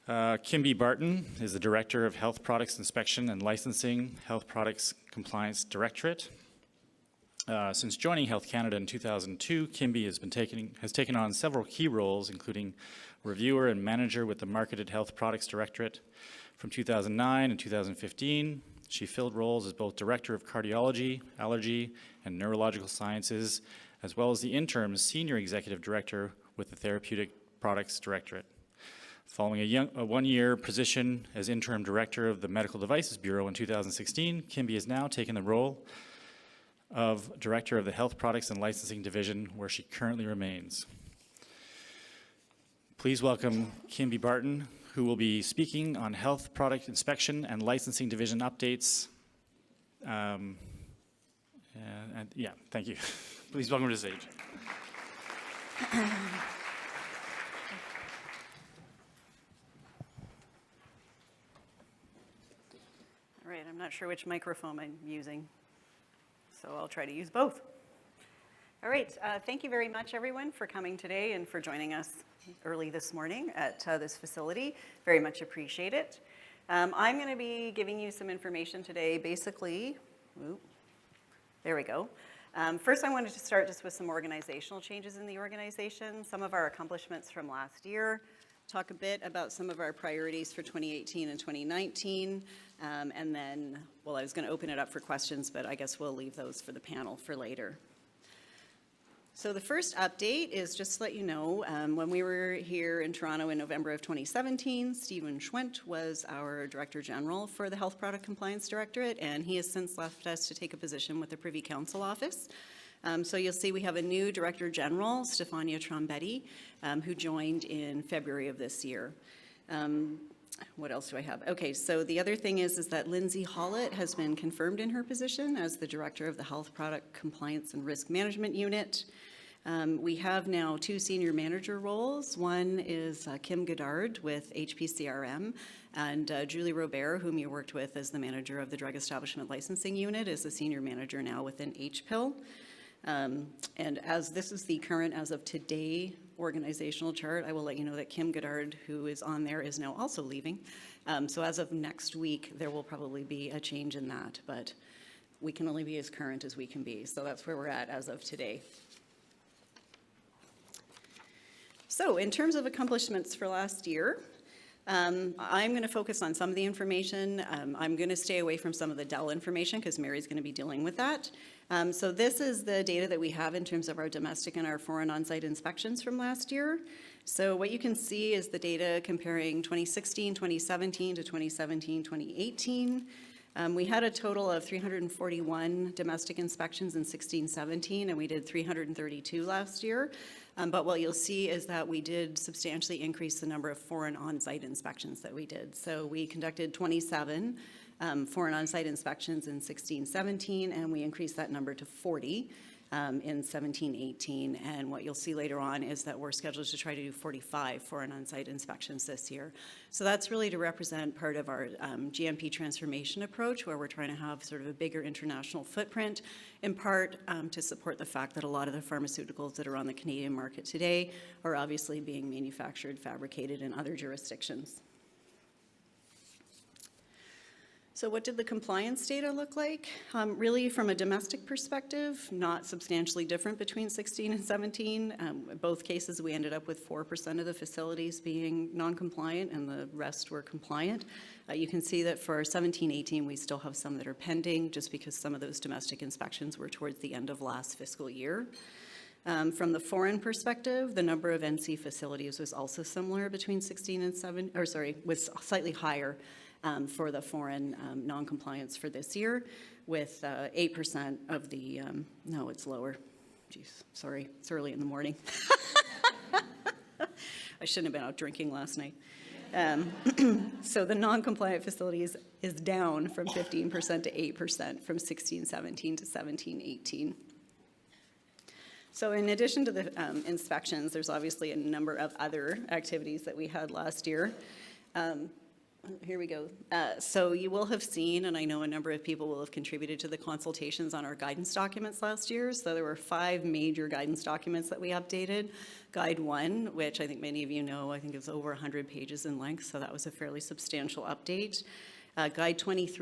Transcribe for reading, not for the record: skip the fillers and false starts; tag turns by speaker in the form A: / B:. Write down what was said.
A: Kimby Barton is the Director of Health Products Inspection and Licensing, Health Products Compliance Directorate. Since joining Health Canada in 2002, Kimby has taken on several key roles, including reviewer and manager with the Marketed Health Products Directorate. From 2009 and 2015, she filled roles as both Director of Cardiology, Allergy, and Neurological Sciences, as well as the interim Senior Executive Director with the Therapeutic Products Directorate. Following a one-year position as interim director of the Medical Devices Bureau in 2016, Kimby has now taken the role of director of the Health Products and Licensing Division, where she currently remains. Please welcome Kimby Barton, who will be speaking on Health Product Inspection and Licensing Division updates. Thank you. Please welcome her to the stage.
B: All right, I'm not sure which microphone I'm using, so I'll try to use both. All right, thank you very much, everyone, for coming today and for joining us early this morning at this facility. Very much appreciate it. I'm going to be giving you some information today, basically. There we go. First, I wanted to start just with some organizational changes in the organization, some of our accomplishments from last year, talk a bit about some of our priorities for 2018 and 2019, and then, well, I was going to open it up for questions, but I guess we'll leave those for the panel for later. So the first update is just to let you know, when we were here in Toronto in November of 2017, Stephen Schwent was our Director General for the Health Product Compliance Directorate, and he has since left us to take a position with the Privy Council Office. So you'll see we have a new Director General, Stefania Trombetti, who joined in February of this year. What else do I have? Okay, so the other thing is that Lindsay Hollett has been confirmed in her position as the Director of the Health Product Compliance and Risk Management Unit. We have now two senior manager roles. One is Kim Goddard with HPCRM, and Julie Robert, whom you worked with as the manager of the Drug Establishment Licensing Unit, is the senior manager now within HPIL. And as this is the current, as of today, organizational chart, I will let you know that Kim Goddard, who is on there, is now also leaving. So as of next week, there will probably be a change in that, but we can only be as current as we can be. So that's where we're at as of today. So in terms of accomplishments for last year, I'm going to focus on some of the information. I'm going to stay away from some of the Dell information because Mary's going to be dealing with that. So this is the data that we have in terms of our domestic and our foreign on-site inspections from last year. So what you can see is the data comparing 2016, 2017 to 2017, 2018. We had a total of 341 domestic inspections in 16-17, and we did 332 last year. But what you'll see is that we did substantially increase the number of foreign on-site inspections that we did. So we conducted 27 foreign on-site inspections in 16-17, and we increased that number to 40 in 17-18. And what you'll see later on is that we're scheduled to try to do 45 foreign on-site inspections this year. So that's really to represent part of our GMP transformation approach, where we're trying to have sort of a bigger international footprint, in part to support the fact that a lot of the pharmaceuticals that are on the Canadian market today are obviously being manufactured, fabricated in other jurisdictions. So what did the compliance data look like? Really, from a domestic perspective, not substantially different between 16 and 17. In both cases, we ended up with 4% of the facilities being non-compliant and the rest were compliant. You can see that for 17-18, we still have some that are pending just because some of those domestic inspections were towards the end of last fiscal year. From the foreign perspective, the number of NC facilities was also similar between 16 and 7, or sorry, was slightly higher for the foreign non-compliance for this year, with 8% of the, no, it's lower. Geez, sorry, it's early in the morning. I shouldn't have been out drinking last night. So the non-compliant facilities is down from 15% to 8% from 16-17 to 17-18. So in addition to the inspections, there's obviously a number of other activities that we had last year. Here we go. So you will have seen, and I know a number of people will have contributed to the consultations on our guidance documents last year. So there were 5 major guidance documents that we updated. Guide 1, which I think many of you know, I think is over 100 pages in length, so that was a fairly substantial update. Guide 23